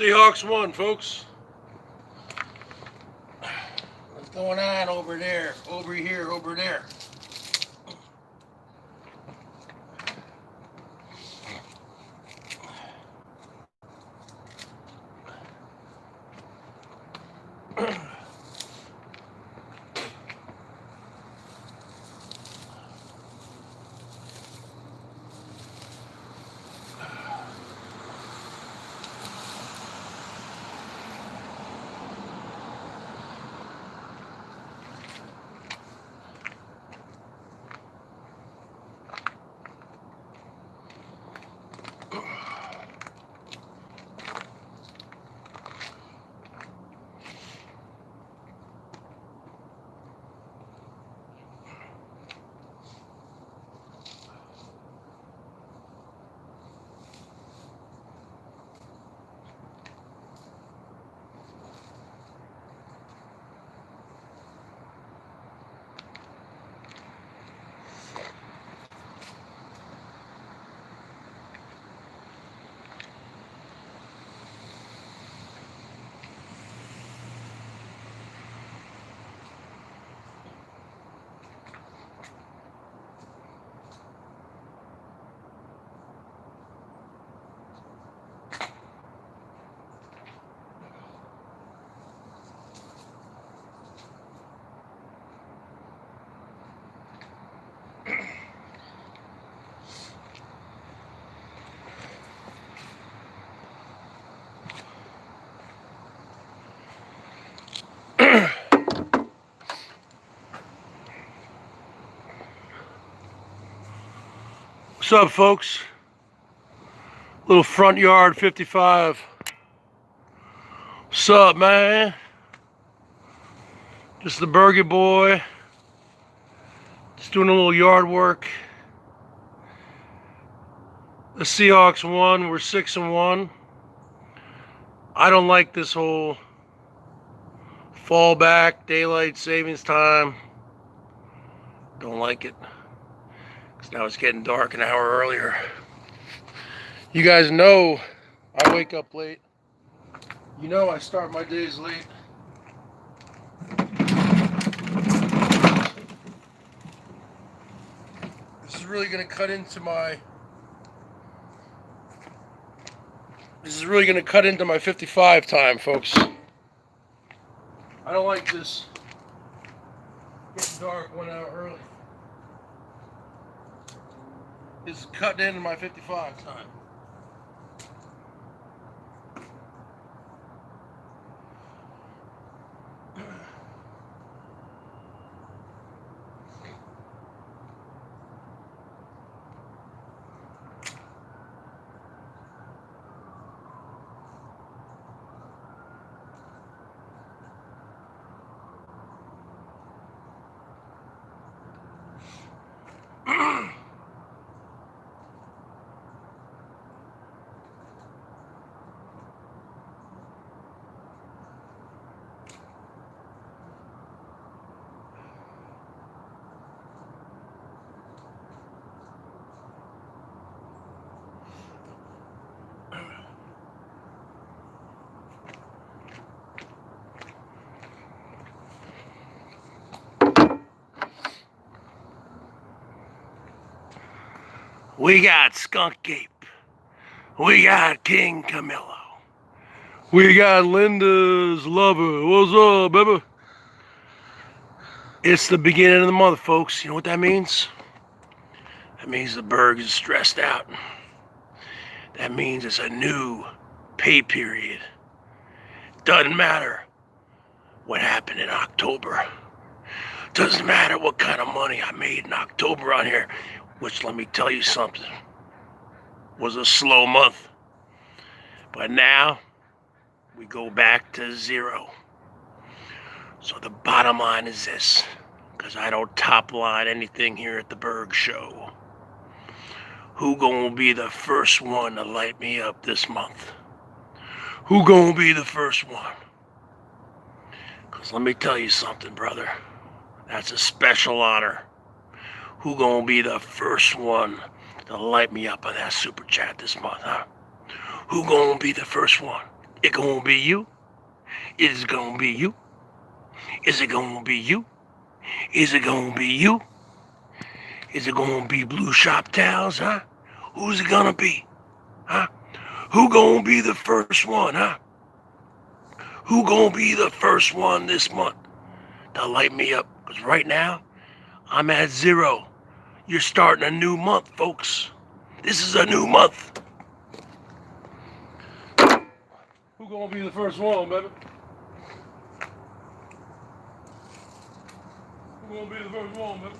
Seahawks won, folks. What's going on over there? Over here, over there. What's up, folks? Little front yard 55. What's up, man? Just the Burger boy. Just doing a little yard work. The Seahawks won. We're 6-1. I don't like this whole fallback, daylight savings time. Don't like it. Because now it's getting dark an hour earlier. You guys know I wake up late. You know I start my days late. This is really going to cut into my... This is really going to cut into my 55 time, folks. I don't like this getting dark 1 hour early. This is cutting into my 55 time. We got Skunk Ape. We got King Camillo. We got Linda's lover. What's up, baby? It's the beginning of the month, folks. You know what that means? That means the Bergs is stressed out. That means it's a new pay period. Doesn't matter what happened in October. Doesn't matter what kind of money I made in October on here. Which, let me tell you something, was a slow month. But now, we go back to zero. So the bottom line is this, because I don't top line anything here at the BERGS Show. Who gonna be the first one to light me up this month? Who gonna be the first one? Because let me tell you something, brother. That's a special honor. Who gonna be the first one to light me up on that super chat this month, huh? Who gonna be the first one? It gonna be you? Is it gonna be you? Is it gonna be you? Is it gonna be you? Is it gonna be Blue Shop Towels, huh? Who's it gonna be? Huh? Who gonna be the first one, huh? Who gonna be the first one this month to light me up? Because right now, I'm at 0. You're starting a new month, folks. This is a new month. Who gonna be the first one, baby? Who gonna be the first one, baby?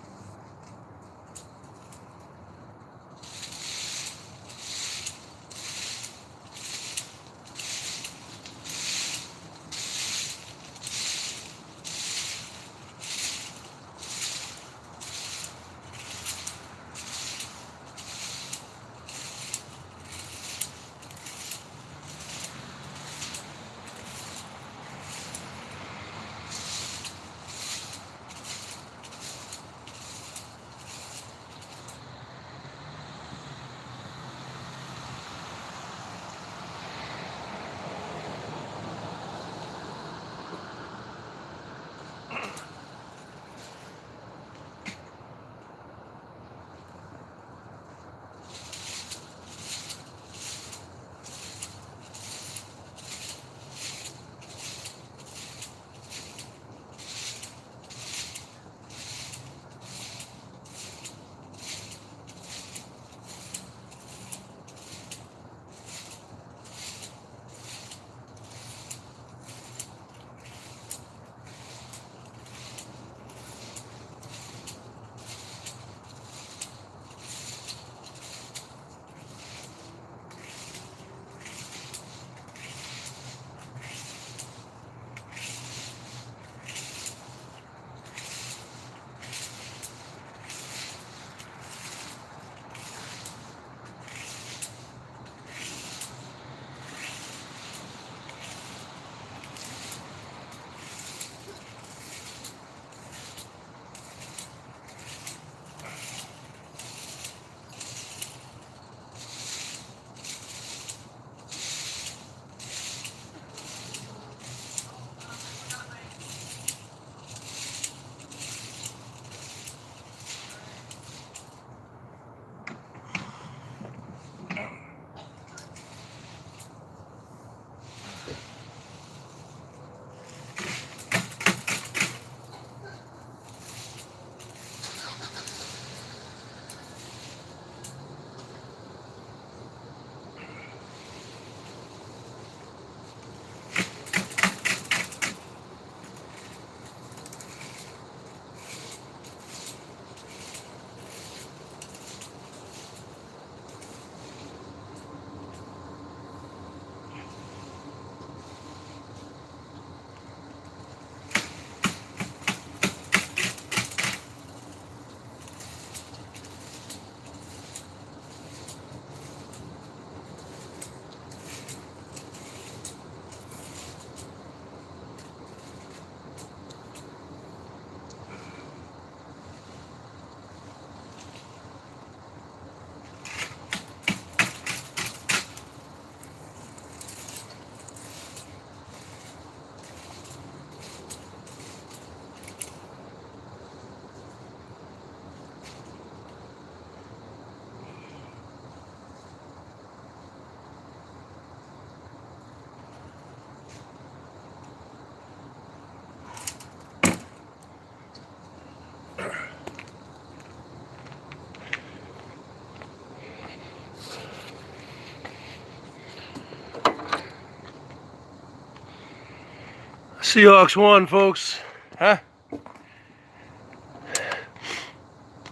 Seahawks won, folks. Huh?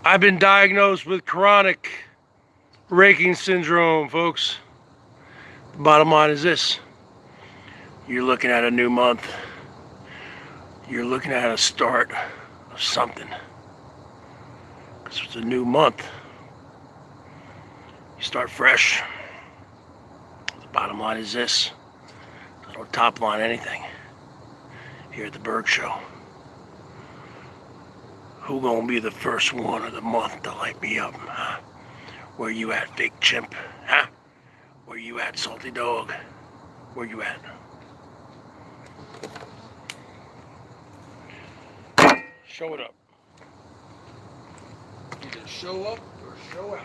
I've been diagnosed with chronic raking syndrome, folks. The bottom line is this. You're looking at a new month. You're looking at a start of something. Because it's a new month. You start fresh. The bottom line is this. I don't top line anything here at the BERGS Show. Who gonna be the first one of the month to light me up, huh? Where you at, fake chimp, huh? Where you at, salty dog? Where you at? Show it up. Either show up or show out.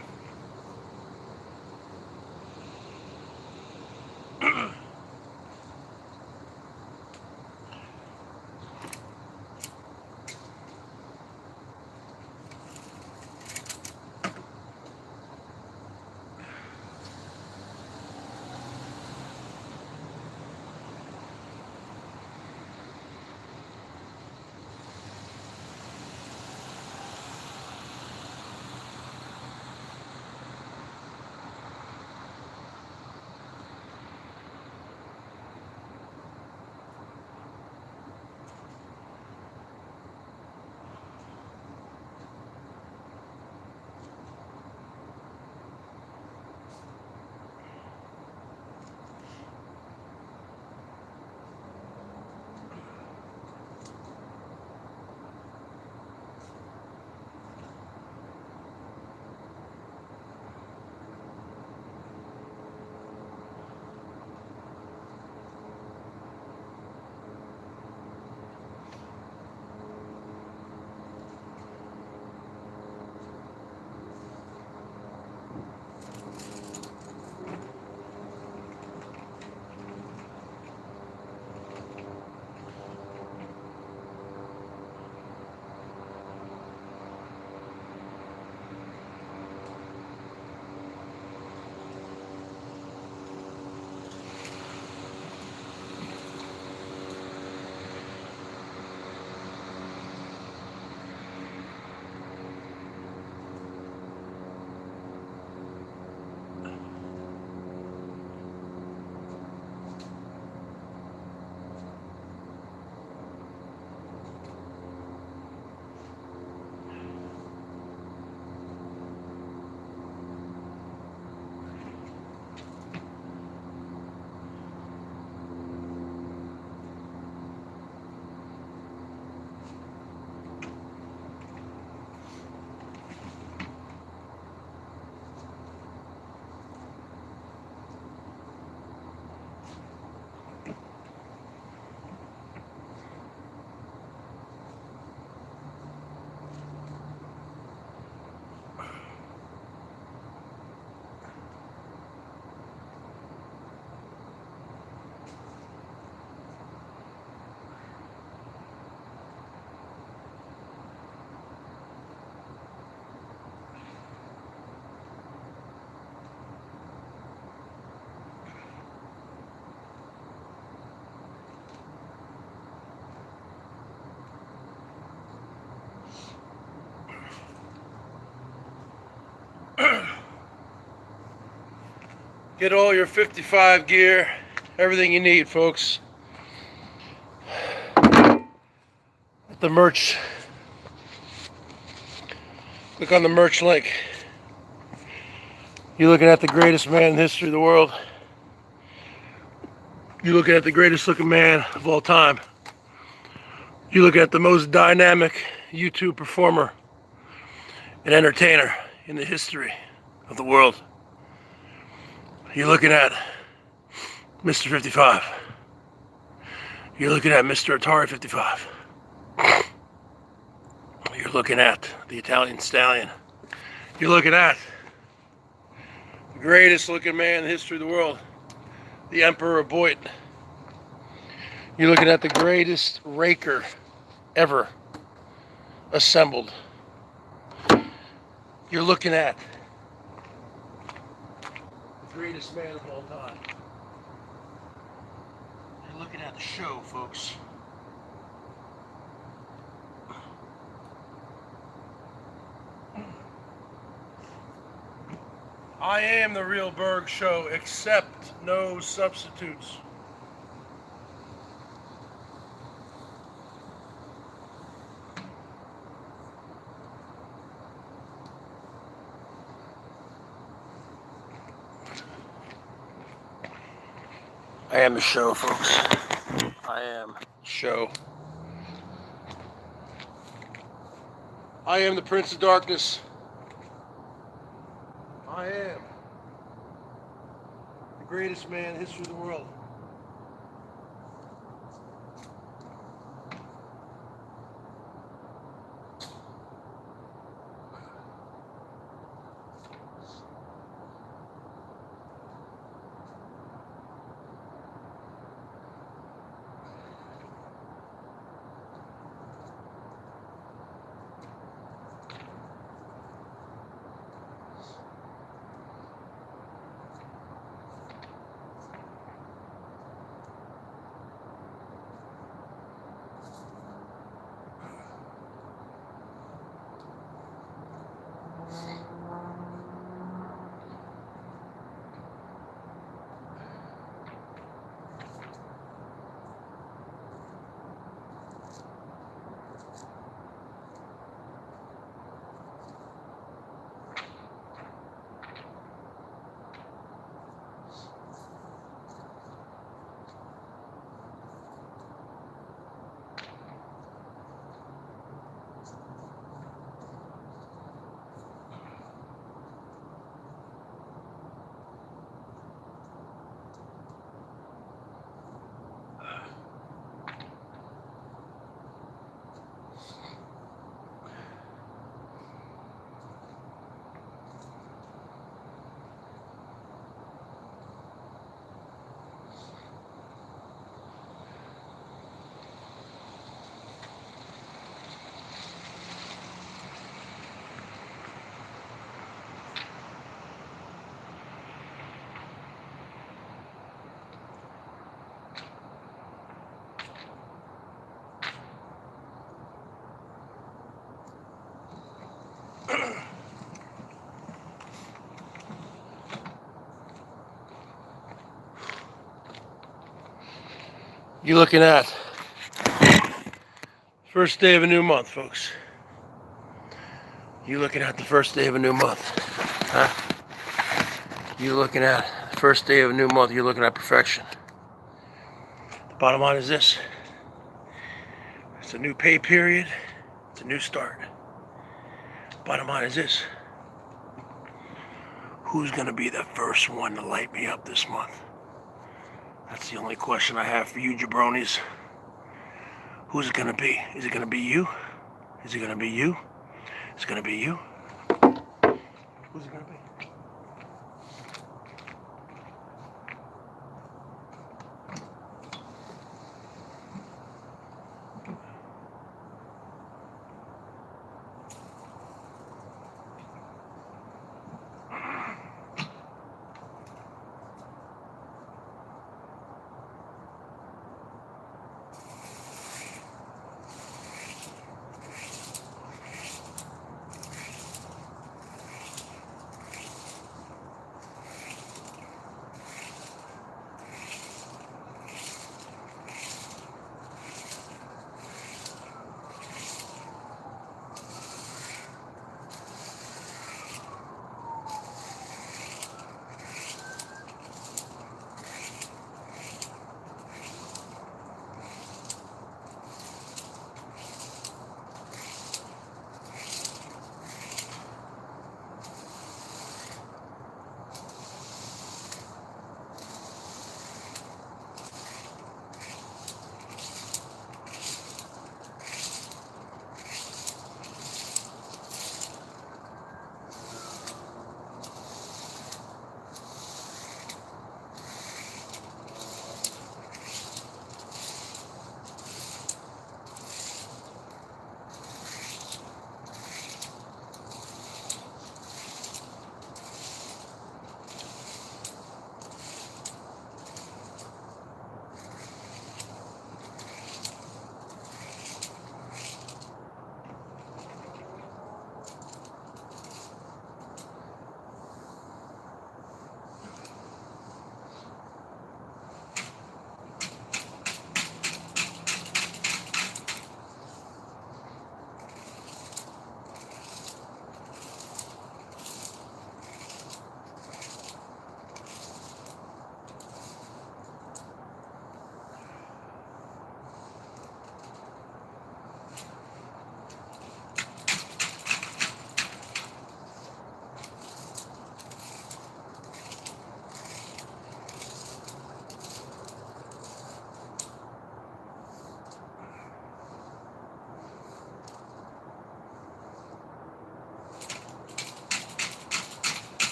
Get all your 55 gear, everything you need, folks. The merch. Click on the merch link. You're looking at the greatest man in the history of the world. You're looking at the greatest looking man of all time. You're looking at the most dynamic YouTube performer and entertainer in the history of the world. You're looking at Mr. 55. You're looking at Mr. Atari 55. You're looking at the Italian Stallion. You're looking at the greatest looking man in the history of the world, the Emperor of BOYT. You're looking at the greatest raker ever assembled. You're looking at the greatest man of all time. You're looking at the show, folks. I am the real BERGS Show, except no substitutes. I am the show, folks. I am the show. I am the Prince of Darkness. I am the greatest man in the history of the world. You're looking at first day of a new month, folks. You're looking at the first day of a new month. Huh? You're looking at the first day of a new month. You're looking at perfection. The bottom line is this. It's a new pay period. It's a new start. Bottom line is this. Who's going to be the first one to light me up this month? That's the only question I have for you jabronis. Who's it going to be? Is it going to be you? Is it going to be you? Is it going to be you? Who's it going to be?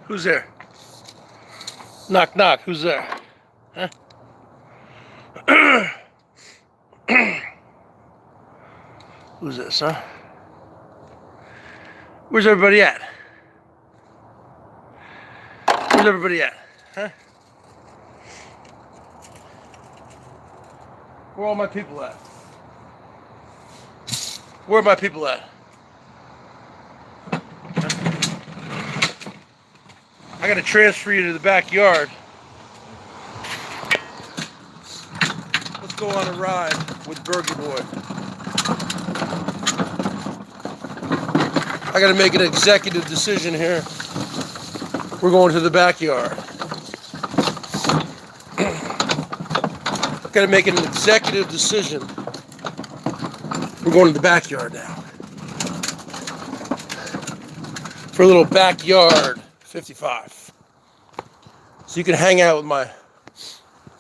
Who's there? Knock, knock. Who's there? Huh? Who's this, huh? Where's everybody at? Where's everybody at? Huh? Where are all my people at? Where are my people at? I gotta transfer you to the backyard. Let's go on a ride with Burger Boy. I gotta make an executive decision here. We're going to the backyard. Gotta make an executive decision. We're going to the backyard now. For a little backyard 55. So you can hang out with my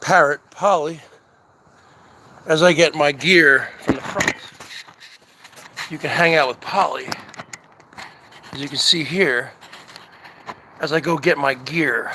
parrot, Polly, as I get my gear from the front. You can hang out with Polly, as you can see here, as I go get my gear.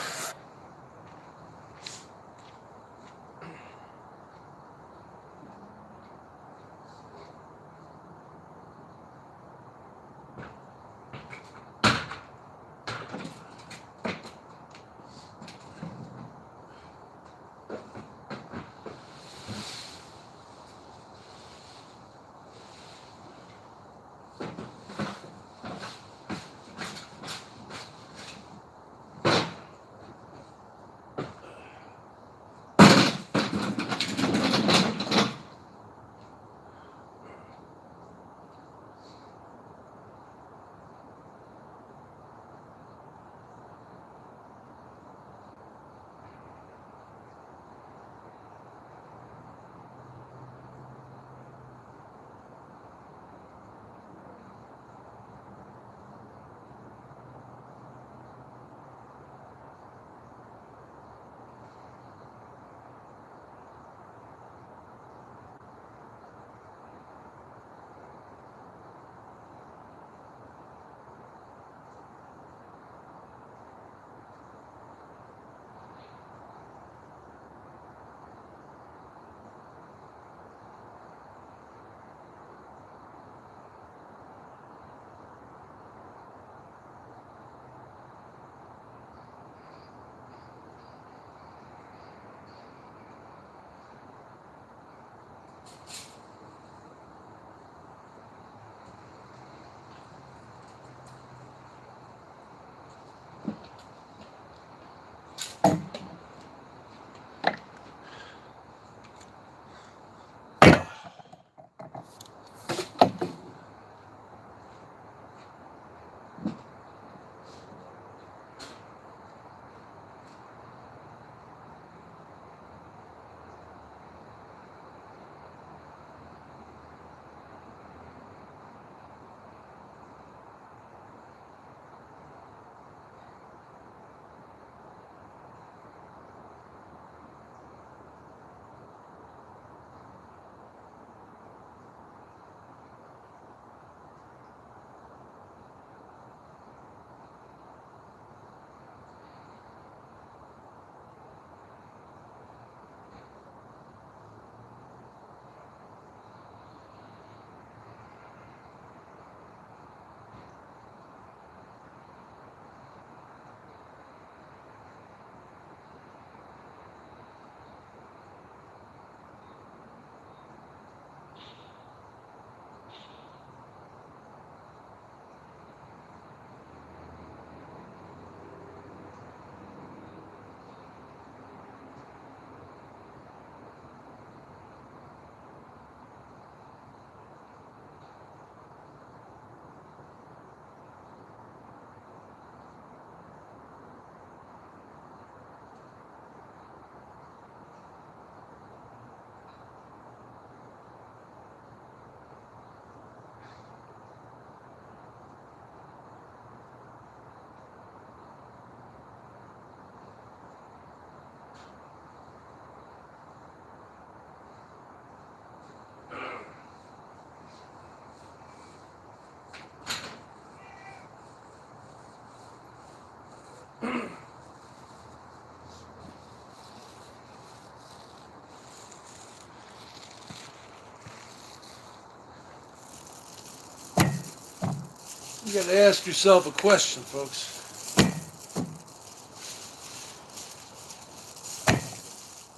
You got to ask yourself a question, folks.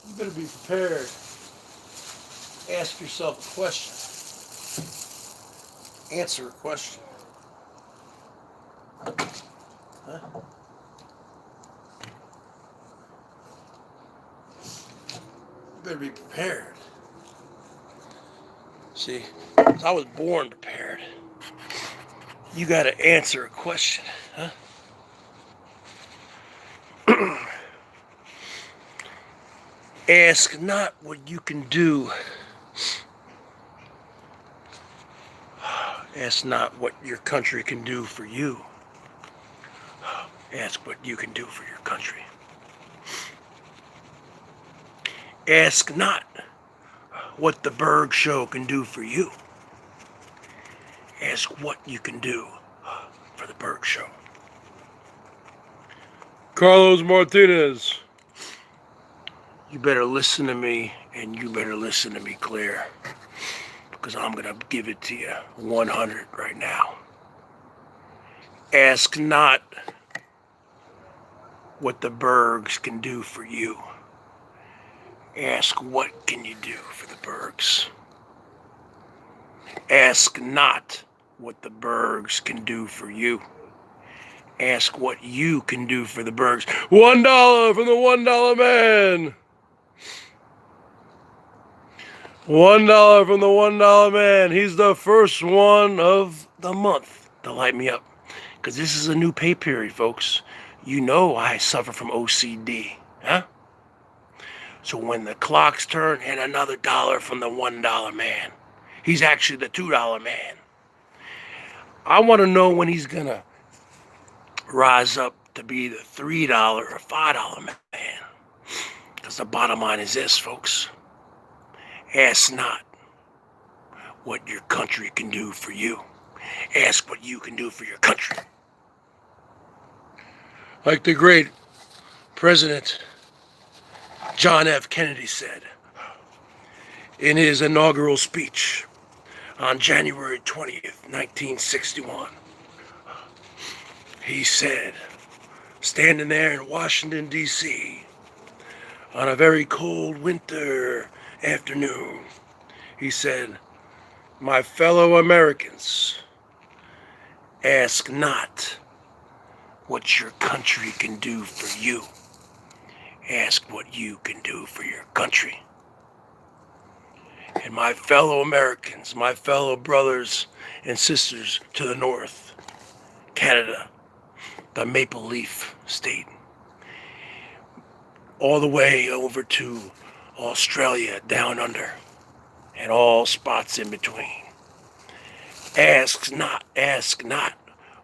You better be prepared. Ask yourself a question. Answer a question. Huh? You better be prepared. See, I was born prepared. You got to answer a question, huh? Ask not what you can do. Ask not what your country can do for you. Ask what you can do for your country. Ask not what the BERGS Show can do for you. Ask what you can do for the BERGS Show. Carlos Martinez. You better listen to me, and you better listen to me clear, because I'm going to give it to you 100 right now. Ask not what the BERGS can do for you. Ask what can you do for the BERGS. Ask not what the BERGS can do for you. Ask what you can do for the BERGS. $1 from the $1 man. $1 from the $1 man. He's the first one of the month to light me up. Because this is a new pay period, folks. You know I suffer from OCD. Huh? So when the clocks turn, and another dollar from the $1 man. He's actually the $2 man. I want to know when he's going to rise up to be the $3 or $5 man. Because the bottom line is this, folks. Ask not what your country can do for you. Ask what you can do for your country. Like the great President John F. Kennedy said in his inaugural speech on January 20th, 1961. He said, standing there in Washington, D.C., on a very cold winter afternoon, he said, "My fellow Americans, ask not what your country can do for you. Ask what you can do for your country." And my fellow Americans, my fellow brothers and sisters to the north, Canada, the Maple Leaf State, all the way over to Australia, down under, and all spots in between. Ask not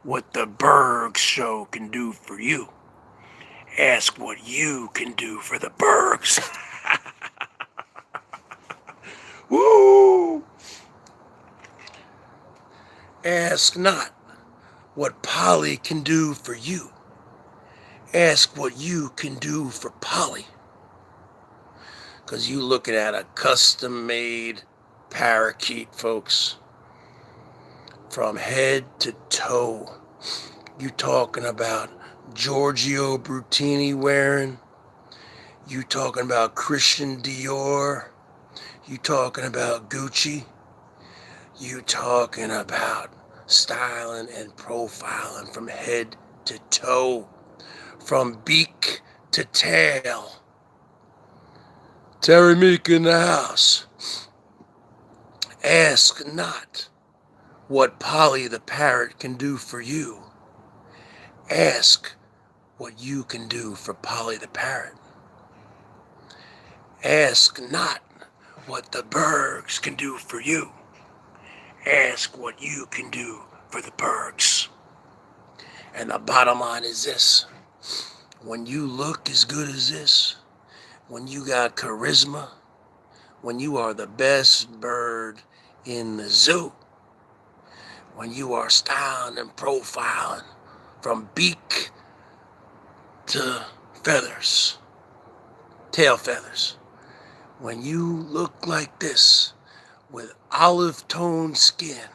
what the BERGS Show can do for you. Ask what you can do for the BERGS. Woo! Ask not what Polly can do for you. Ask what you can do for Polly. Because you looking at a custom-made parakeet, folks. From head to toe. You talking about Giorgio Brutini wearing. You talking about Christian Dior. You talking about Gucci. You talking about styling and profiling from head to toe. From beak to tail. Terry Meek in the house. Ask not what Polly the parrot can do for you. Ask what you can do for Polly the parrot. Ask not what the BERGS can do for you. Ask what you can do for the BERGS. And the bottom line is this. When you look as good as this, when you got charisma, when you are the best bird in the zoo, when you are styling and profiling from beak to feathers, tail feathers, when you look like this with olive toned skin,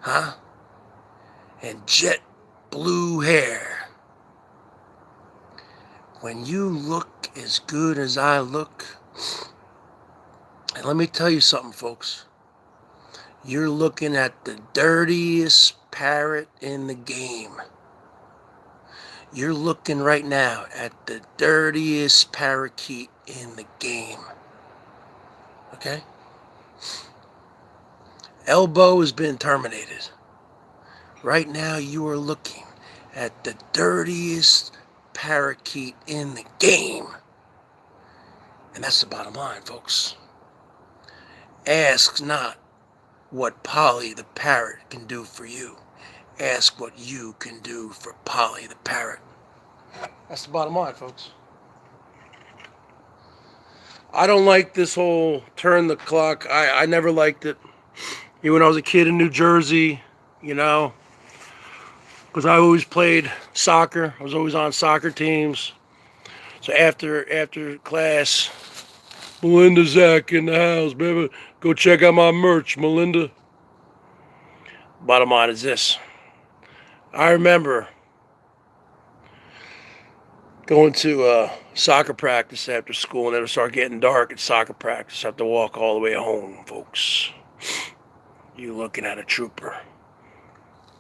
huh? and jet blue hair. When you look as good as I look, and let me tell you something, folks. You're looking at the dirtiest parrot in the game. You're looking right now at the dirtiest parakeet in the game. Okay? Elbow has been terminated. Right now you are looking at the dirtiest parakeet in the game. And that's the bottom line, folks. Ask not what Polly the parrot can do for you. Ask what you can do for Polly the parrot. That's the bottom line, folks. I don't like this whole turn the clock. I never liked it. Even when I was a kid in New Jersey, you know, because I always played soccer. I was always on soccer teams. So after class, Melinda Zach in the house, baby. Go check out my merch, Melinda. Bottom line is this. I remember going to soccer practice after school, and it would start getting dark at soccer practice. I have to walk all the way home, folks. You looking at a trooper.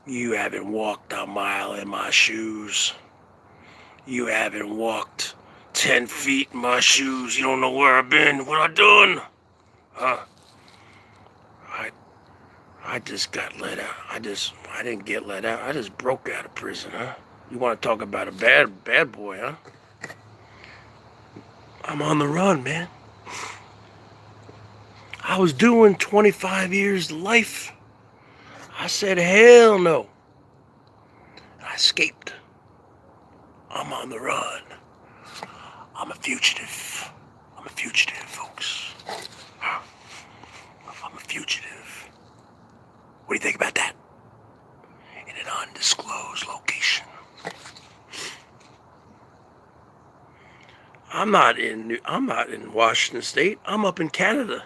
You haven't walked a mile in my shoes. You haven't walked 10 feet in my shoes. You don't know where I've been. What I done? Huh? I just got let out. I didn't get let out. I just broke out of prison, huh? You want to talk about a bad boy, huh? I'm on the run, man. I was doing 25 years to life. I said, hell no. I escaped. I'm on the run. I'm a fugitive. I'm a fugitive, folks. I'm a fugitive. What do you think about that? In an undisclosed location. I'm not in Washington State. I'm up in Canada.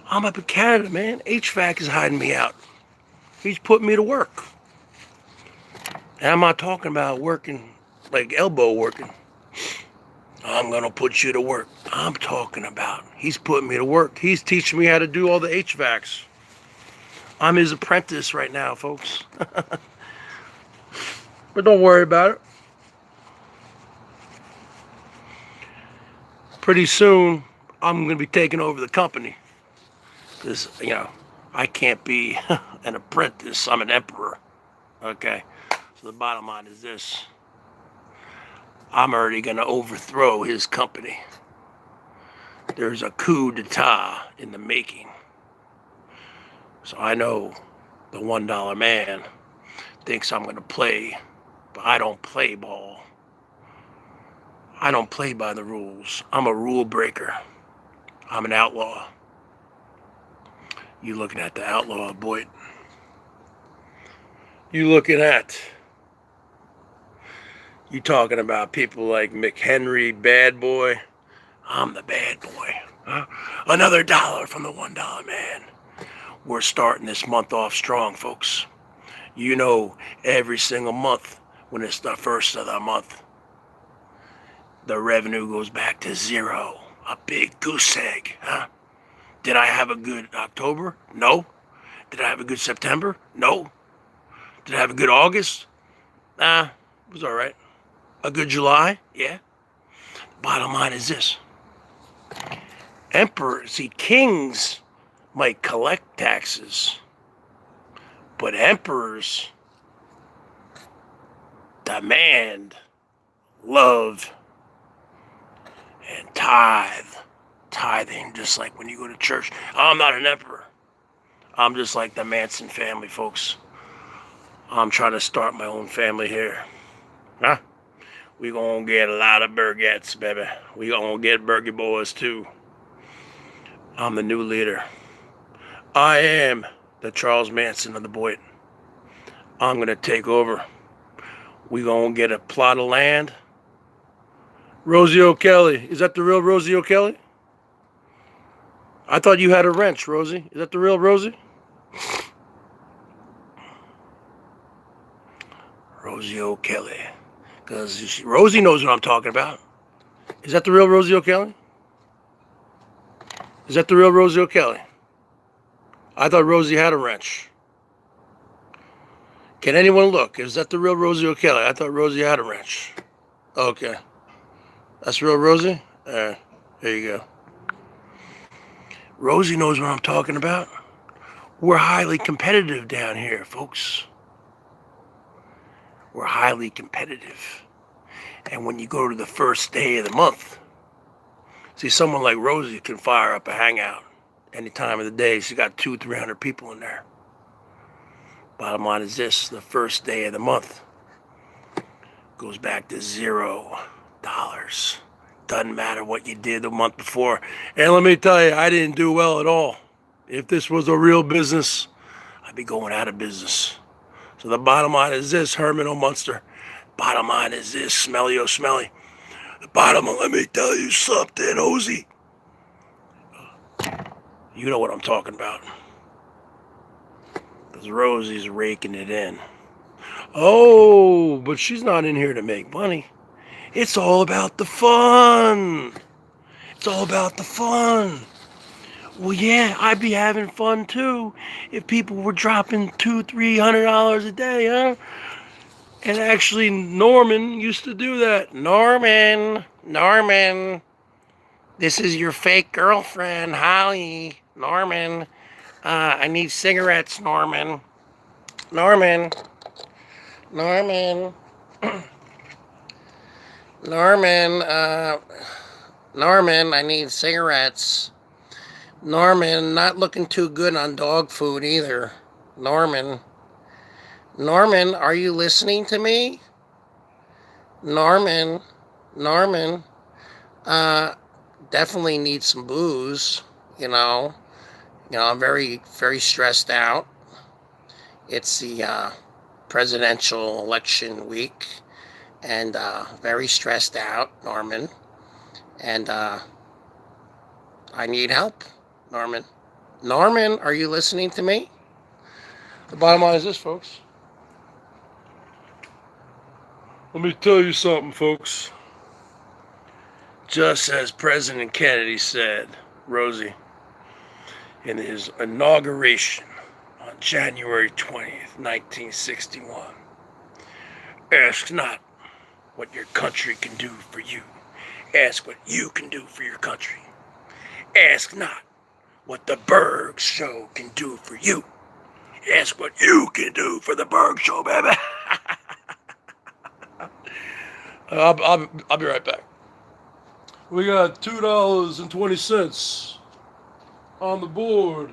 I'm up in Canada, man. HVAC is hiding me out. He's putting me to work. And I'm not talking about working, like elbow working. I'm going to put you to work. I'm talking about he's putting me to work. He's teaching me how to do all the HVACs. I'm his apprentice right now, folks. But don't worry about it. Pretty soon, I'm going to be taking over the company. Because, you know, I can't be an apprentice. I'm an emperor. Okay? So the bottom line is this. I'm already going to overthrow his company. There's a coup d'etat in the making. So I know the $1 man thinks I'm going to play, but I don't play ball. I don't play by the rules. I'm a rule breaker. I'm an outlaw. You looking at the outlaw, BOYT. You looking at. You talking about people like McHenry, bad boy. I'm the bad boy. Huh? Another $1 from the $1 man. We're starting this month off strong, folks. You know, every single month, when it's the first of the month, the revenue goes back to zero. A big goose egg, huh? Did I have a good October? No. Did I have a good September? No. Did I have a good August? Nah, it was all right. A good July? Yeah. Bottom line is this. Kings might collect taxes, but emperors demand, love, and tithing, just like when you go to church. I'm not an emperor. I'm just like the Manson family, folks. I'm trying to start my own family here. Huh? We gonna get a lot of Bergettes, baby. We gonna get Bergie boys, too. I'm the new leader. I am the Charles Manson of the BOYT. I'm going to take over. We going to get a plot of land. Rosie O'Kelly. Is that the real Rosie O'Kelly? I thought you had a wrench, Rosie. Is that the real Rosie? Rosie O'Kelly. Because Rosie knows what I'm talking about. Is that the real Rosie O'Kelly? Is that the real Rosie O'Kelly? I thought Rosie had a wrench. Can anyone look? Is that the real Rosie O'Kelly? I thought Rosie had a wrench. Okay. That's real Rosie? There you go. Rosie knows what I'm talking about. We're highly competitive down here, folks. We're highly competitive. And when you go to the first day of the month, see, someone like Rosie can fire up a hangout any time of the day. She's got 200-300 people in there. Bottom line is this: the first day of the month goes back to $0. Doesn't matter what you did the month before. And let me tell you, I didn't do well at all. If this was a real business, I'd be going out of business. So the bottom line is this, Herman O. Munster. Bottom line is this, Smelly O. Smelly. The bottom line, let me tell you something, Ozzy. You know what I'm talking about. Because Rosie's raking it in. Oh, but she's not in here to make money. It's all about the fun. It's all about the fun. Well, yeah, I'd be having fun too if people were dropping $200-300 a day, huh? And actually, Norman used to do that. Norman, this is your fake girlfriend, Holly. Norman, I need cigarettes, Norman. Norman, Norman, I need cigarettes. Norman, not looking too good on dog food either. Norman, are you listening to me? Norman, definitely need some booze, you know. I'm very, very stressed out. It's the presidential election week, and very stressed out, Norman. And I need help, Norman. Norman, are you listening to me? The bottom line is this, folks. Let me tell you something, folks. Just as President Kennedy said, Rosie, in his inauguration on January 20th, 1961, ask not what your country can do for you. Ask what you can do for your country. Ask not what the BERGS Show can do for you. Ask what you can do for the BERGS Show, baby. I'll be right back. We got $2.20 on the board.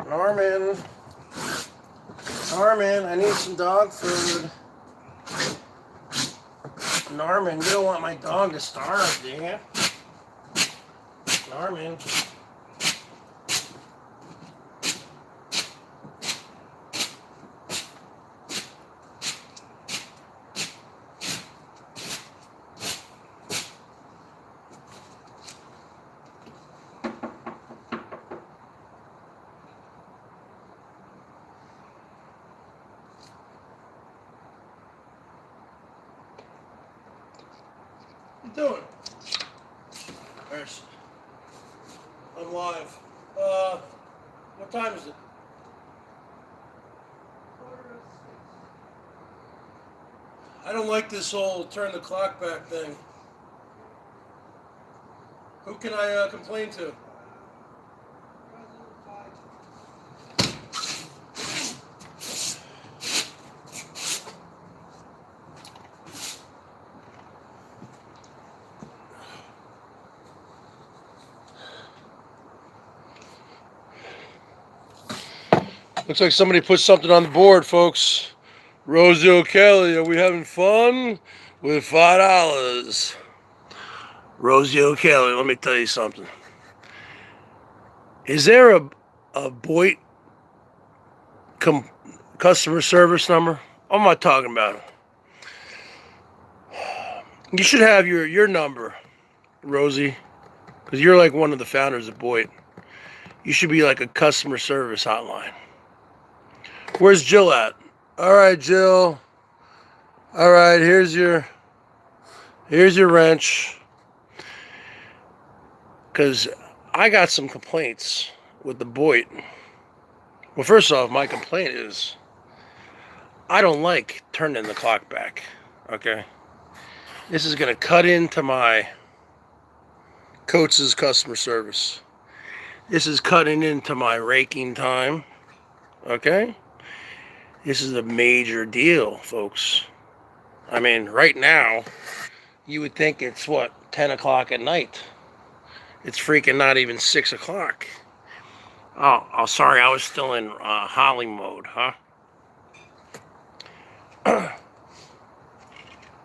Norman, Norman, I need some dog food. Norman, you don't want my dog to starve, do you? Norman. What you doing? There's, I'm live. What time is it? I don't like this whole turn the clock back thing. Who can I complain to? Looks like somebody put something on the board, folks. Rosie O'Kelly, are we having fun? With $5. Rosie O'Kelly, let me tell you something. Is there a BOYT customer service number? What am I talking about? You should have your number, Rosie, because you're like one of the founders of BOYT. You should be like a customer service hotline. Where's Jill at? All right, Jill. All right, here's your wrench. Because I got some complaints with the BOYT. Well, first off, my complaint is I don't like turning the clock back. Okay? This is going to cut into my Coates' customer service. This is cutting into my raking time. Okay? This is a major deal, folks. I mean, right now, you would think it's, 10 o'clock at night. It's freaking not even 6 o'clock. Oh, sorry, I was still in Holly mode, huh? I'm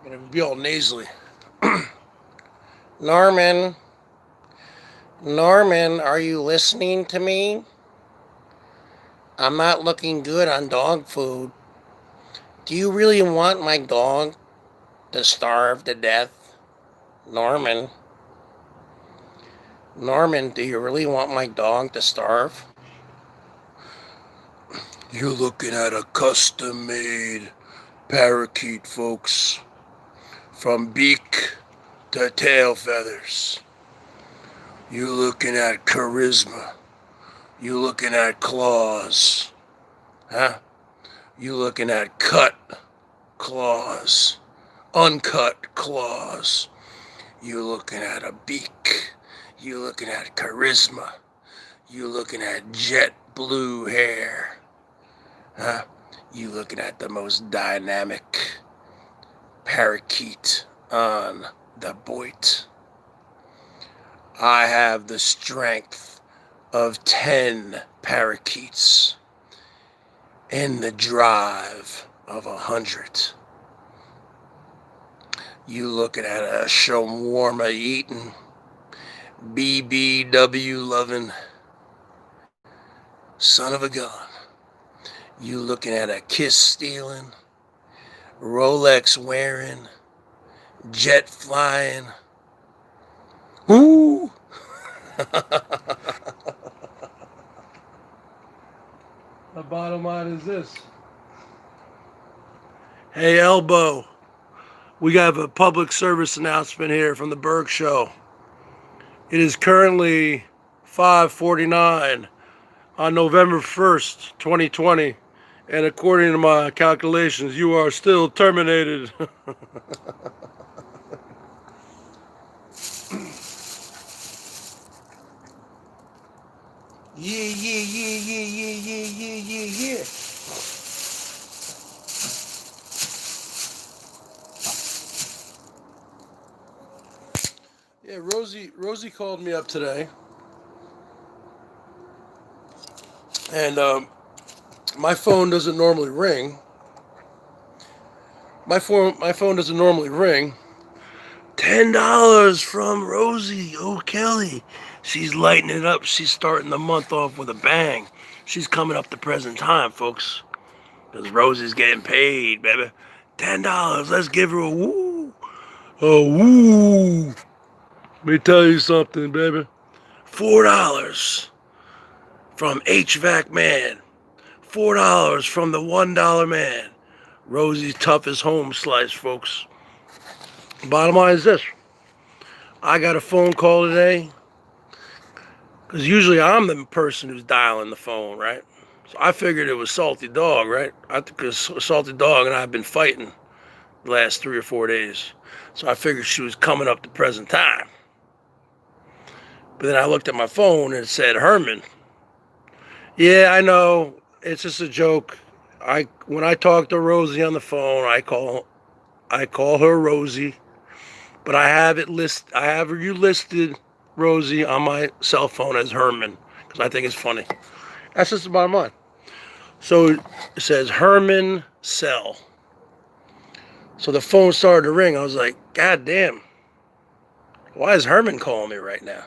gonna be all nasally. Norman, are you listening to me? I'm not looking good on dog food. Do you really want my dog to starve to death? Norman, do you really want my dog to starve? You're looking at a custom-made parakeet, folks. From beak to tail feathers. You're looking at charisma. You're looking at claws. Huh? You're looking at cut claws. Uncut claws. You're looking at a beak. You're looking at charisma. You're looking at jet blue hair. Huh? You're looking at the most dynamic parakeet on the BOYT. I have the strength of 10 parakeets and the drive of 100. You looking at a shawarma eating, BBW loving son of a gun. You looking at a kiss stealing, Rolex wearing, jet flying. Ooh! The bottom line is this. Hey, Elbow. We have a public service announcement here from the BERGS Show. It is currently 5:49 on November 1st, 2020. And according to my calculations, you are still terminated. Yeah. Yeah, Rosie called me up today. And My phone doesn't normally ring. My phone doesn't normally ring. $10 from Rosie O'Kelly. She's lighting it up. She's starting the month off with a bang. She's coming up to present time, folks. Because Rosie's getting paid, baby. $10. Let's give her a woo. A woo. Let me tell you something, baby. $4 from HVAC Man. $4 from the $1 man. Rosie's toughest home slice, folks. Bottom line is this. I got a phone call today. Because usually I'm the person who's dialing the phone, right? So I figured it was Salty Dog, right? I think it's Salty Dog and I have been fighting the last 3 or 4 days. So I figured she was coming up to present time. But then I looked at my phone and it said Herman. Yeah, I know. It's just a joke. When I talk to Rosie on the phone, I call her Rosie. But I have you listed, Rosie, on my cell phone as Herman. Because I think it's funny. That's just the bottom line. So it says Herman Cell. So the phone started to ring. I was like, God damn. Why is Herman calling me right now?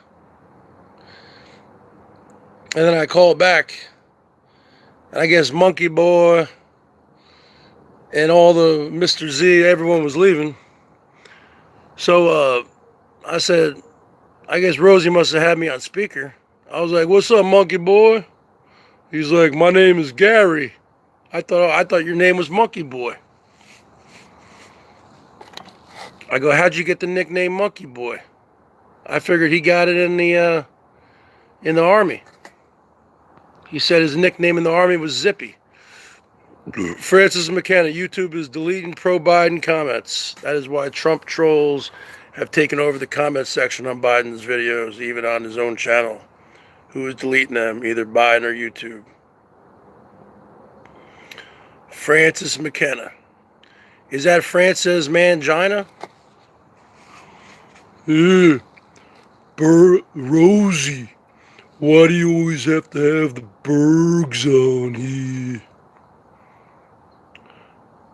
And then I called back. And I guess Monkey Boy and all the Mr. Z, everyone was leaving. So I said, I guess Rosie must have had me on speaker. I was like, what's up, Monkey Boy? He's like, my name is Gary. I thought your name was Monkey Boy. I go, how'd you get the nickname Monkey Boy? I figured he got it in the Army. He said his nickname in the Army was Zippy. Francis McKenna, YouTube is deleting pro-Biden comments. That is why Trump trolls have taken over the comment section on Biden's videos, even on his own channel. Who is deleting them, either Biden or YouTube? Francis McKenna. Is that Francis Mangina? Yeah. Rosie. Why do you always have to have the Bergs on here?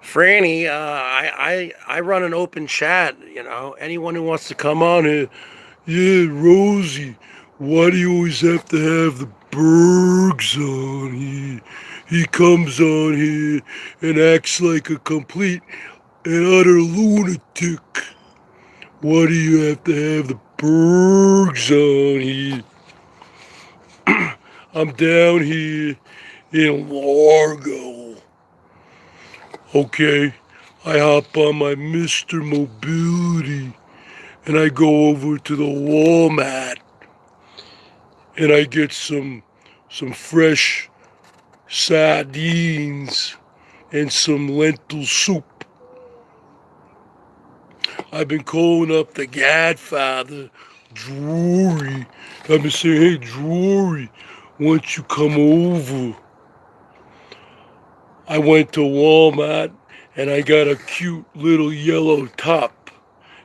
Franny, I run an open chat, you know. Anyone who wants to come on here. Yeah, Rosie, why do you always have to have the Bergs on here? He comes on here and acts like a complete and utter lunatic. Why do you have to have the Bergs on here? I'm down here in Largo. Okay, I hop on my Mr. Mobility and I go over to the Walmart and I get some fresh sardines and some lentil soup. I've been calling up the Godfather, Drury. I've been saying, hey, Drury, why don't you come over? I went to Walmart and I got a cute little yellow top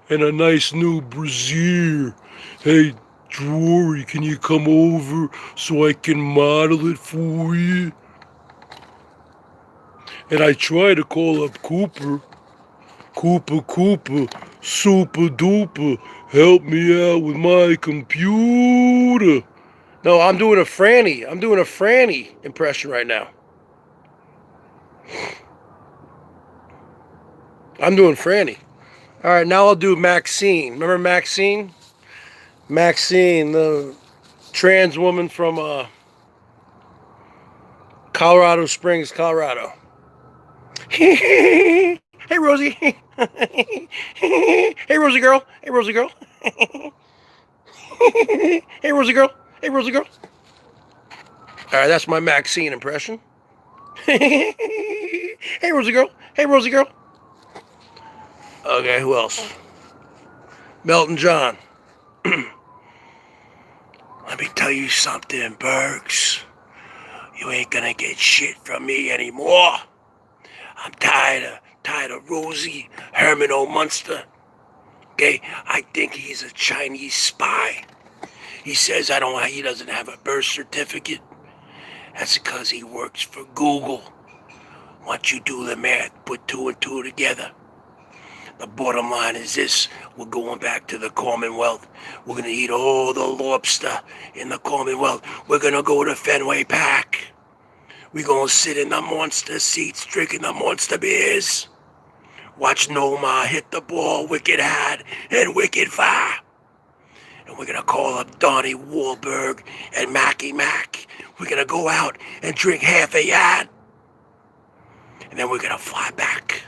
and a nice new brassiere. Hey, Drury, can you come over so I can model it for you? And I try to call up Cooper. Cooper, super duper, help me out with my computer. No, I'm doing a Franny impression right now. I'm doing Franny. All right, now I'll do Maxine. Remember Maxine? Maxine, the trans woman from Colorado Springs, Colorado. Hey, Rosie. Hey, Rosie girl. Hey, Rosie girl. Hey, Rosie girl. Hey, Rosie girl. All right, that's my Maxine impression. Hey, Rosie girl. Hey, Rosie girl. Okay, who else? Melton John. Let me tell you something, Bergs. You ain't gonna get shit from me anymore. I'm tired of Rosie, Herman O. Munster. Okay, I think he's a Chinese spy. He says he doesn't have a birth certificate. That's because he works for Google. Once you do the math, put two and two together. The bottom line is this. We're going back to the Commonwealth. We're going to eat all the lobster in the Commonwealth. We're going to go to Fenway Park. We're going to sit in the monster seats drinking the monster beers. Watch Nomar hit the ball wicked hard and wicked far. And we're going to call up Donnie Wahlberg and Mackie Mac. We're going to go out and drink half a yard. And then we're going to fly back.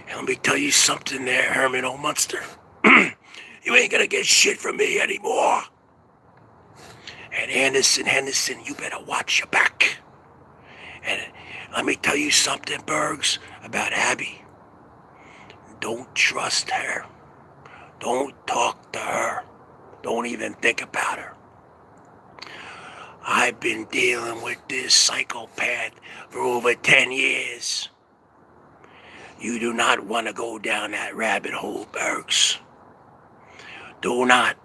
And let me tell you something there, Herman O. Munster. You ain't going to get shit from me anymore. And Anderson Henderson, you better watch your back. And let me tell you something, Bergs, about Abby. Don't trust her. Don't talk to her. Don't even think about her. I've been dealing with this psychopath for over 10 years. You do not want to go down that rabbit hole, Bergs. Do not,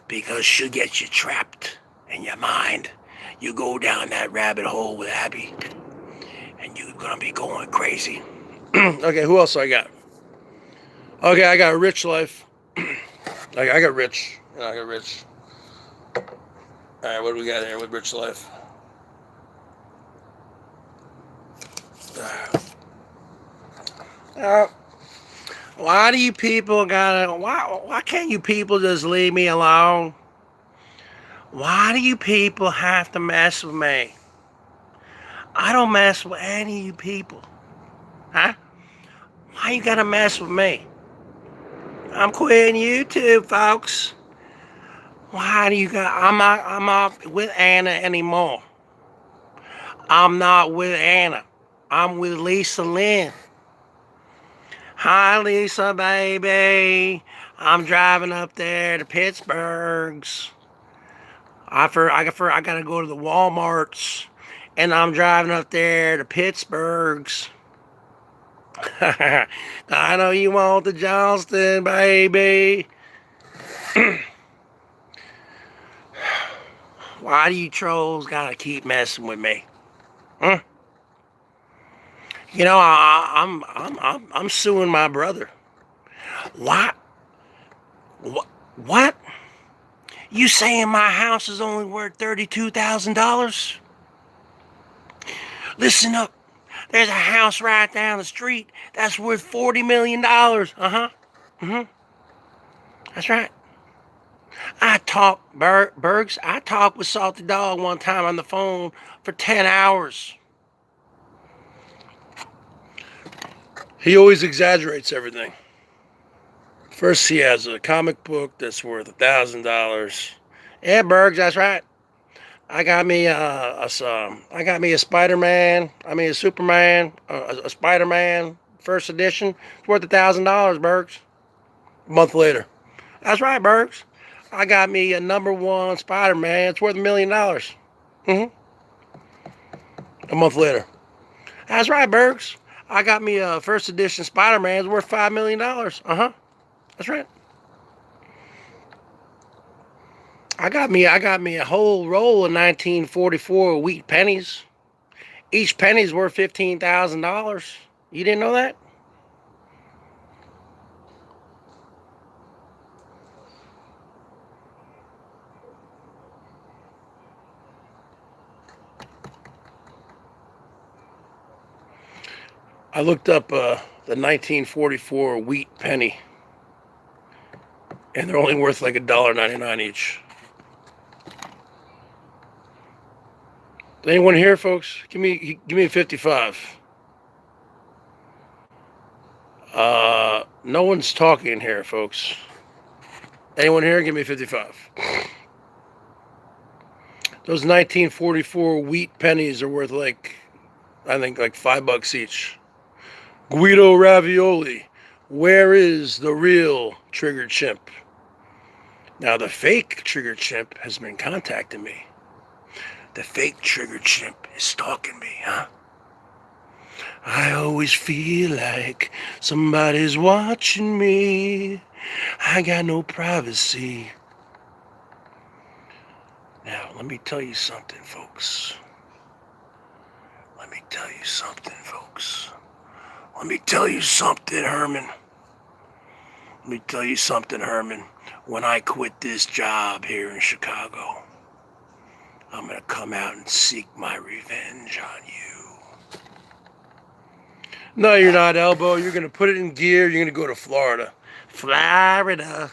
because she'll get you trapped in your mind. You go down that rabbit hole with Abby, and you're going to be going crazy. Okay, who else I got? Okay, I got Rich Life. I got Rich. I got Rich. All right, what do we got here with Rich Life? Why do you people gotta? Why can't you people just leave me alone? Why do you people have to mess with me? I don't mess with any of you people, huh? Why you gotta mess with me? I'm quitting YouTube, folks. Why do you got? I'm not with Anna anymore. I'm not with Anna. I'm with Lisa Lynn. Hi, Lisa, baby. I'm driving up there to Pittsburgh's. I gotta go to the Walmarts, and I'm driving up there to Pittsburgh's. I know you want the Johnston, baby. Why do you trolls gotta keep messing with me? Huh? You know, I'm suing my brother. What? What? You saying my house is only worth $32,000? Listen up. There's a house right down the street that's worth $40 million. Uh-huh. Mm-hmm. That's right. Bergs, I talked with Salty Dog one time on the phone for 10 hours. He always exaggerates everything. First, he has a comic book that's worth $1,000. Yeah, Bergs, that's right. I got me a Spider-Man. I mean a Superman, a Spider-Man first edition. It's worth $1,000, Bergs. A month later, that's right, Bergs. I got me a #1 Spider-Man. It's worth $1 million. A month later, that's right, Bergs. I got me a first edition Spider-Man. It's worth $5 million. That's right. I got me a whole roll of 1944 wheat pennies. Each penny's worth $15,000. You didn't know that? I looked up the 1944 wheat penny, and they're only worth like $1.99 each. Anyone here, folks? Give me a 55. No one's talking here, folks. Anyone here? Give me a 55. Those 1944 wheat pennies are worth I think like $5 each. Guido Ravioli, where is the real Trigger Chimp? Now the fake Trigger Chimp has been contacting me. The fake Trigger Chimp is stalking me, huh? I always feel like somebody's watching me. I got no privacy. Now, Let me tell you something, folks. Let me tell you something, folks. Let me tell you something, Herman. Let me tell you something, Herman. When I quit this job here in Chicago, I'm going to come out and seek my revenge on you. No, you're not, Elbow. You're going to put it in gear. You're going to go to Florida. Florida.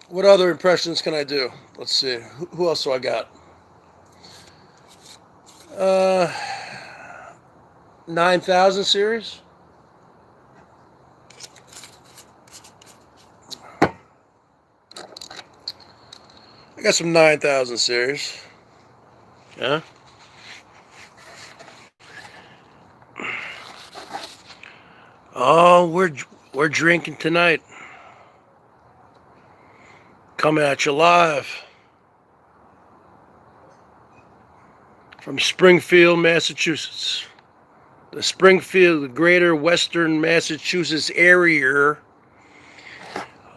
What other impressions can I do? Let's see. Who else do I got? 9,000 series. I got some 9,000 series. Yeah. Oh, we're drinking tonight. Coming at you live from Springfield, Massachusetts. The Springfield, the greater Western Massachusetts area.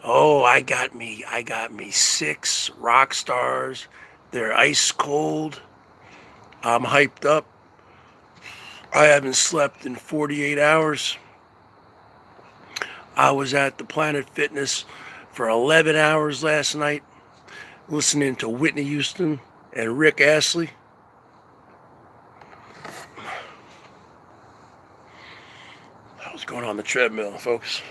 Oh, I got me 6 rock stars. They're ice cold. I'm hyped up. I haven't slept in 48 hours. I was at the Planet Fitness for 11 hours last night, listening to Whitney Houston and Rick Astley. I was going on the treadmill, folks.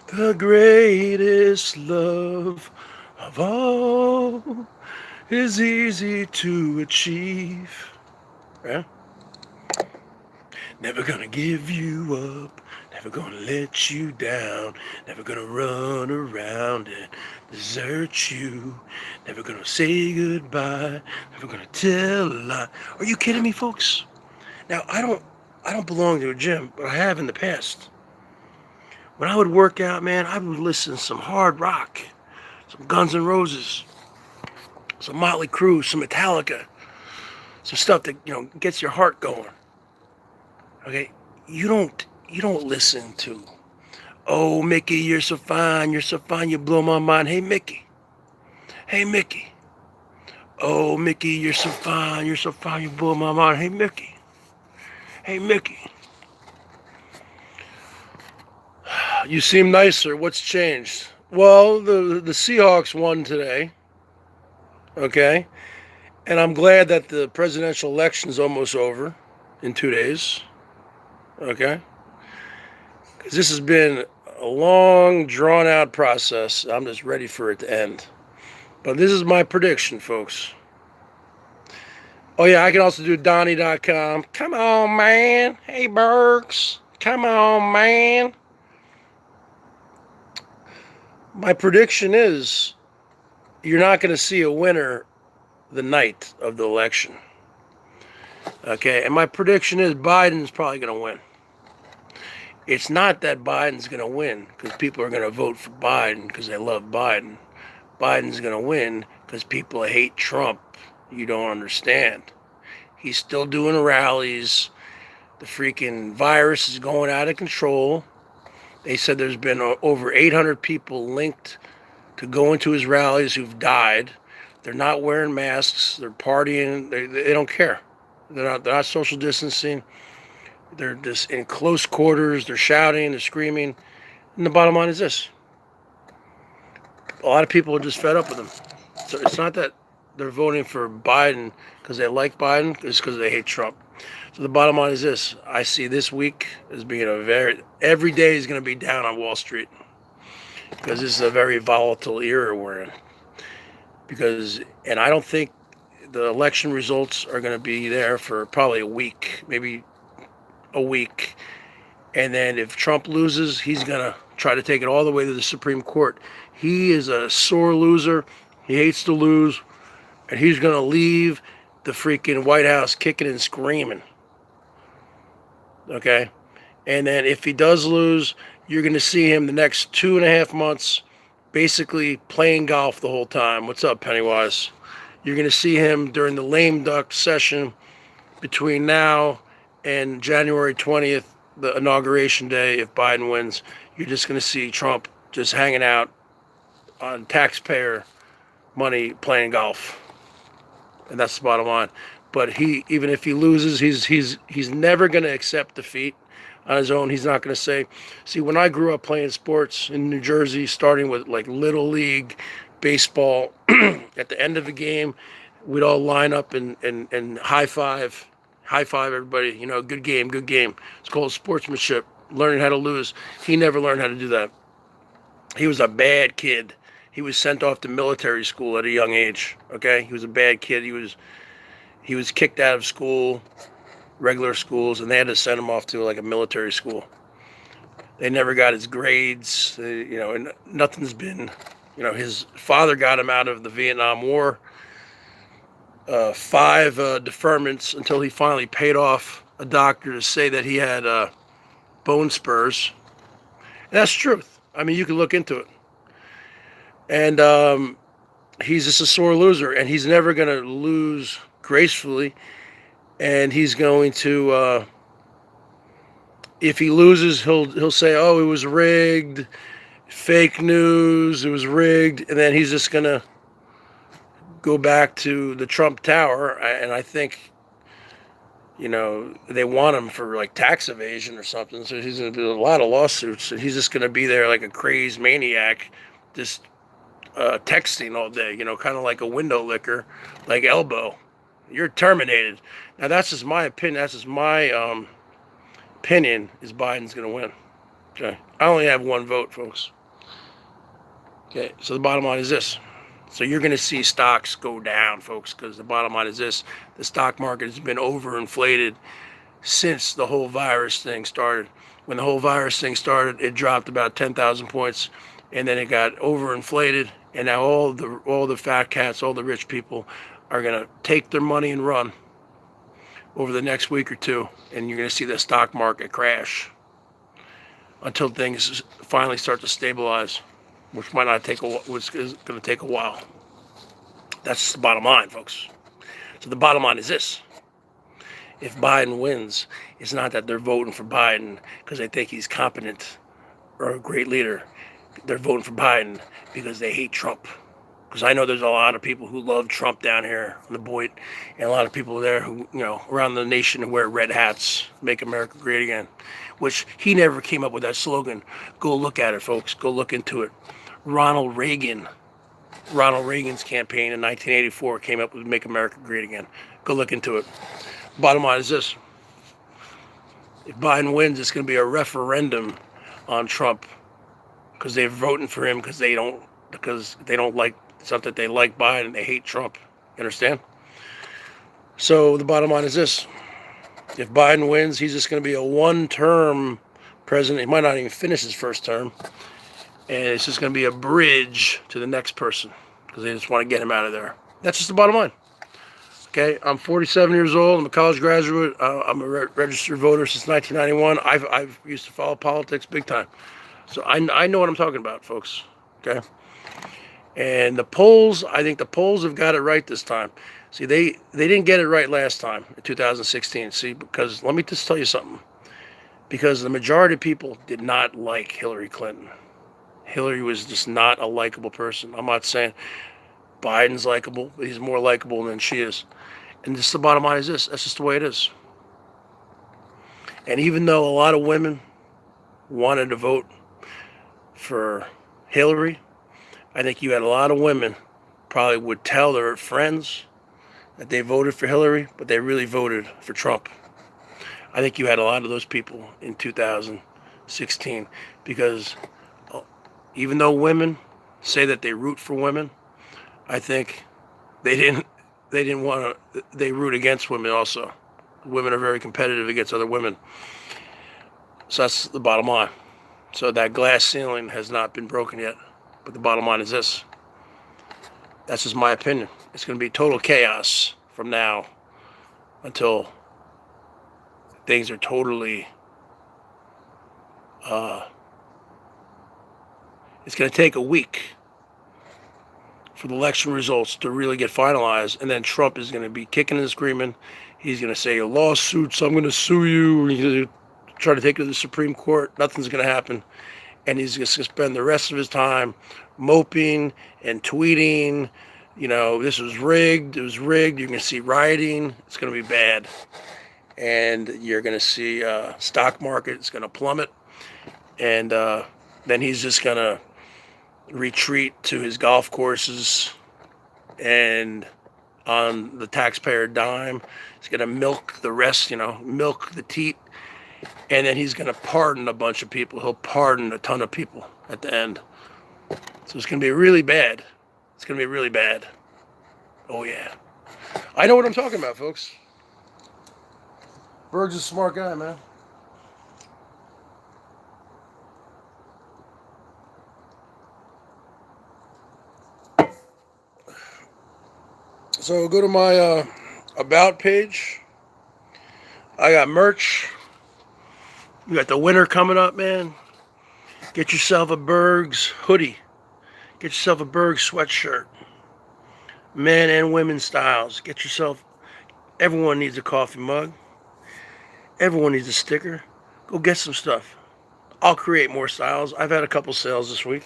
The greatest love of all is easy to achieve. Yeah? Never gonna give you up, never gonna let you down, never gonna run around and desert you, never gonna say goodbye, never gonna tell a lie. Are you kidding me, folks? Now, I don't belong to a gym, but I have in the past. When I would work out, man, I would listen to some hard rock, some Guns N' Roses, some Motley Crue, some Metallica, some stuff that, gets your heart going. Okay, you don't listen to, oh, Mickey, you're so fine, you blow my mind. Hey, Mickey. Oh, Mickey, you're so fine, you blow my mind. Hey, Mickey. You seem nicer. What's changed? Well, the Seahawks won today. Okay, and I'm glad that the presidential election is almost over in 2 days. Okay? Because this has been a long, drawn-out process. I'm just ready for it to end. But this is my prediction, folks. Oh, yeah, I can also do Donnie.com. Come on, man. Hey, Bergs. Come on, man. My prediction is you're not going to see a winner the night of the election. Okay? And my prediction is Biden's probably going to win. It's not that Biden's going to win because people are going to vote for Biden because they love Biden. Biden's going to win because people hate Trump. You don't understand. He's still doing rallies. The freaking virus is going out of control. They said there's been over 800 people linked to go into his rallies who've died. They're not wearing masks. They're partying. They don't care. They're not social distancing. They're just in close quarters. They're shouting. They're screaming. And the bottom line is this. A lot of people are just fed up with him. So it's not that they're voting for Biden because they like Biden. It's because they hate Trump. So the bottom line is this. I see this week as being every day is going to be down on Wall Street. Because this is a very volatile era we're in. And I don't think the election results are going to be there for probably a week, maybe a week. And then if Trump loses, he's going to try to take it all the way to the Supreme Court. He is a sore loser. He hates to lose. And he's going to leave the freaking White House kicking and screaming. Okay? And then if he does lose, you're going to see him the next 2.5 months basically playing golf the whole time. What's up, Pennywise? You're going to see him during the lame duck session between now and January 20th the inauguration day, if Biden wins, you're just going to see Trump just hanging out on taxpayer money playing golf. And that's the bottom line. But even if he loses, he's never going to accept defeat on his own. He's not going to say, see, when I grew up playing sports in New Jersey, starting with like Little League baseball, at the end of the game, we'd all line up and high five everybody, you know, good game, good game. It's called sportsmanship, learning how to lose. He never learned how to do that. He was a bad kid. He was sent off to military school at a young age, okay? He was a bad kid. He was kicked out of school, regular schools, and they had to send him off to like a military school. They never got his grades, you know, and nothing's been, you know, his father got him out of the Vietnam War. 5 deferments until he finally paid off a doctor to say that he had bone spurs. And that's the truth. I mean, you can look into it. And he's just a sore loser, and he's never going to lose gracefully. And he's going to, if he loses, he'll say, "Oh, it was rigged, fake news, it was rigged," and then he's just going to go back to the Trump Tower. And I think, you know, they want him for like tax evasion or something. So he's going to do a lot of lawsuits, and he's just going to be there like a crazed maniac, just texting all day, you know, kind of like a window licker, like Elbow. You're terminated. Now, that's just my opinion. That's just my opinion, is Biden's going to win. Okay. I only have one vote, folks. Okay. So the bottom line is this. So you're going to see stocks go down, folks, because the bottom line is this. The stock market has been overinflated since the whole virus thing started. When the whole virus thing started, it dropped about 10,000 points, and then it got overinflated. And now all the fat cats, all the rich people are going to take their money and run over the next week or two. And you're going to see the stock market crash until things finally start to stabilize, which might not take which is going to take a while. That's the bottom line, folks. So the bottom line is this. If Biden wins, it's not that they're voting for Biden because they think he's competent or a great leader. They're voting for Biden because they hate Trump. Because I know there's a lot of people who love Trump down here on the BOYT, and a lot of people there who, you know, around the nation who wear red hats, make America great again, which he never came up with that slogan. Go look at it, folks. Go look into it. Ronald Reagan's campaign in 1984 came up with Make America Great Again. Go look into it. Bottom line is this. If Biden wins, it's going to be a referendum on Trump because they're voting for him because they don't like, it's not that they like Biden, they hate Trump. You understand? So the bottom line is this. If Biden wins, he's just going to be a one-term president. He might not even finish his first term. And it's just going to be a bridge to the next person because they just want to get him out of there. That's just the bottom line. Okay, I'm 47 years old. I'm a college graduate. I'm a registered voter since 1991. I've used to follow politics big time. So I know what I'm talking about, folks. Okay? And the polls, I think the polls have got it right this time. See, they didn't get it right last time in 2016. See, because let me just tell you something. Because the majority of people did not like Hillary Clinton. Hillary was just not a likable person. I'm not saying Biden's likable, but he's more likable than she is. And just the bottom line is this. That's just the way it is. And even though a lot of women wanted to vote for Hillary, I think you had a lot of women probably would tell their friends that they voted for Hillary, but they really voted for Trump. I think you had a lot of those people in 2016 because even though women say that they root for women, I think they root against women also. Women are very competitive against other women. So that's the bottom line. So that glass ceiling has not been broken yet. But the bottom line is this. That's just my opinion. It's going to be total chaos from now until things are totally... it's going to take a week for the election results to really get finalized. And then Trump is going to be kicking and screaming. He's going to say, lawsuits, I'm going to sue you. try to take it to the Supreme Court. Nothing's going to happen. And he's just going to spend the rest of his time moping and tweeting, you know, this was rigged, it was rigged. You're going to see rioting. It's going to be bad. And you're going to see stock market, it's going to plummet. And then he's just going to retreat to his golf courses and on the taxpayer dime. He's going to milk the rest, you know, milk the teat. And then he's going to pardon a bunch of people. He'll pardon a ton of people at the end. So it's going to be really bad. It's going to be really bad. Oh, yeah. I know what I'm talking about, folks. Berg's a smart guy, man. So go to my About page. I got merch. You got the winter coming up, man. Get yourself a BERGS hoodie. Get yourself a BERGS sweatshirt. Men and women styles. Get yourself... Everyone needs a coffee mug. Everyone needs a sticker. Go get some stuff. I'll create more styles. I've had a couple sales this week.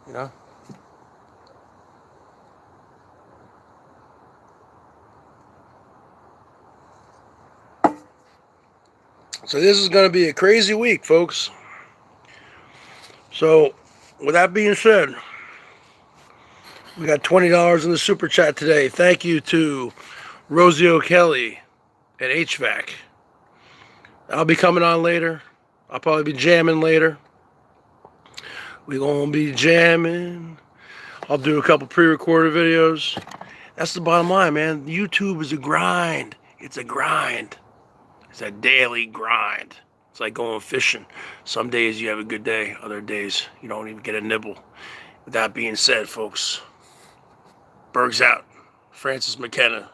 You know? So this is going to be a crazy week, folks. So, with that being said, we got $20 in the super chat today. Thank you to Rosie O'Kelly at HVAC. I'll be coming on later. I'll probably be jamming later. We're going to be jamming. I'll do a couple pre-recorded videos. That's the bottom line, man. YouTube is a grind. It's a grind. It's a daily grind. It's like going fishing. Some days you have a good day. Other days you don't even get a nibble. With that being said, folks, Berg's out. Francis McKenna.